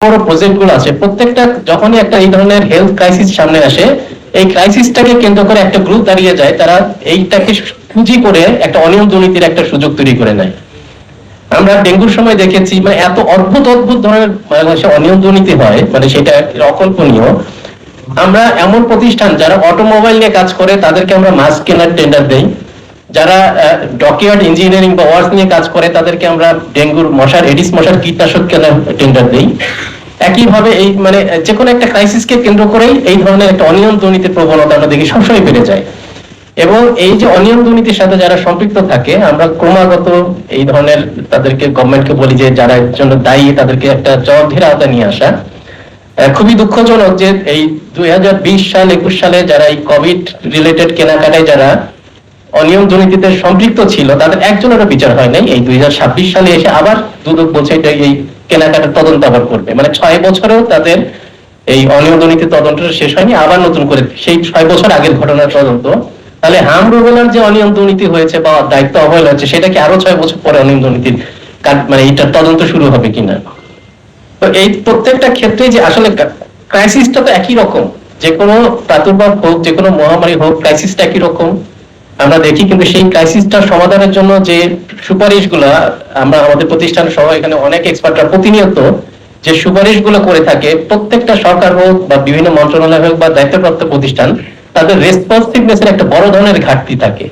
বড় প্রজেক্ট গুলো আছে, প্রত্যেকটা যখনই একটা এই ধরনের হেলথ ক্রাইসিস সামনে আসে, এই ক্রাইসিসটাকে কেন্দ্র করে একটা গ্রুপ দাঁড়িয়ে যায়, তারা এইটাকে পুঁজি করে একটা অনিয়ম দুর্নীতির একটা সুযোগ তৈরি করে নেয়। আমরা ডেঙ্গুর সময় দেখেছি, মানে এত অদ্ভুত অদ্ভুত ধরনের বাংলাদেশে অনিয়ম দুর্নীতি হয়, মানে সেটা অকল্পনীয়। আমরা এমন প্রতিষ্ঠান যারা অটোমোবাইল নিয়ে কাজ করে তাদেরকে আমরা মাস্ক কেনার টেন্ডার দেই, যারা ডকিয়ার্ড ইঞ্জিনিয়ারিং বা ওয়ার্ক নিয়ে কাজ করে তাদেরকে আমরা ডেঙ্গুর মশার এডিস মশার কীটনাশক কেনার টেন্ডার দেই। একইভাবে এই মানে যে কোনো একটা ক্রাইসিসকে কেন্দ্র করেই এই ধরনের একটা অনিয়ম দুর্নীতির প্রবণতা আমরা দেখি সবসময় বেড়ে যায়। এবং এই যে অনিয়ম দুর্নীতির সাথে যারা সম্পৃক্ত থাকে, আমরা ক্রমাগত এই ধরনের তাদেরকে গভর্নমেন্টকে বলি যে যারা এর জন্য দায়ী তাদেরকে একটা জবাবদিহির আওতায় নিয়ে আসা। খুবই দুঃখজনক যে এই 2020 সাল 21 সালে যারা এই কোভিড রিলেটেড কেনাকাটায় যারা অনিয়ম দুর্নীতিতে সম্পৃক্ত ছিল তাদের একজনেরও বিচার হয় নাই। এই 2026 সালে এসে আবার দুদক বলছে এটা এই কেনাকাটার তদন্ত আবার করবে, মানে 6 বছরেও তাদের এই অনিয়ম দুর্নীতির তদন্ত শেষ হয়নি, আবার নতুন করে সেই 6 বছর আগের ঘটনার তদন্ত। তাহলে হাম রুবেলার যে অনিয়ম দুর্নীতি হয়েছে বা দায়িত্ব অবহেলা হচ্ছে, সেটা কি আরো 6 বছর পরে অনিয়ম দুর্নীতির মানে এইটার তদন্ত শুরু হবে কিনা? তো এই প্রত্যেকটা ক্ষেত্রে যে আসলে ক্রাইসিসটা তো একই রকম, যে কোনো প্রাদুর্ভাব হোক, যে কোনো মহামারী হোক, ক্রাইসিসটা একই রকম আমরা দেখি। কিন্তু সেই ক্রাইসিসটা সমাধানের জন্য যে সুপারিশগুলো আমরা আমাদের প্রতিষ্ঠান সহ এখানে অনেক এক্সপার্টরা প্রতিনিয়ত যে সুপারিশগুলো করে থাকে, প্রত্যেকটা সরকার হোক বা বিভিন্ন মন্ত্রণালয় হোক বা দায়িত্বপ্রাপ্ত প্রতিষ্ঠান, তাদের রেসপন্সিভনেসের একটা বড় ধরনের ঘাটতি থাকে।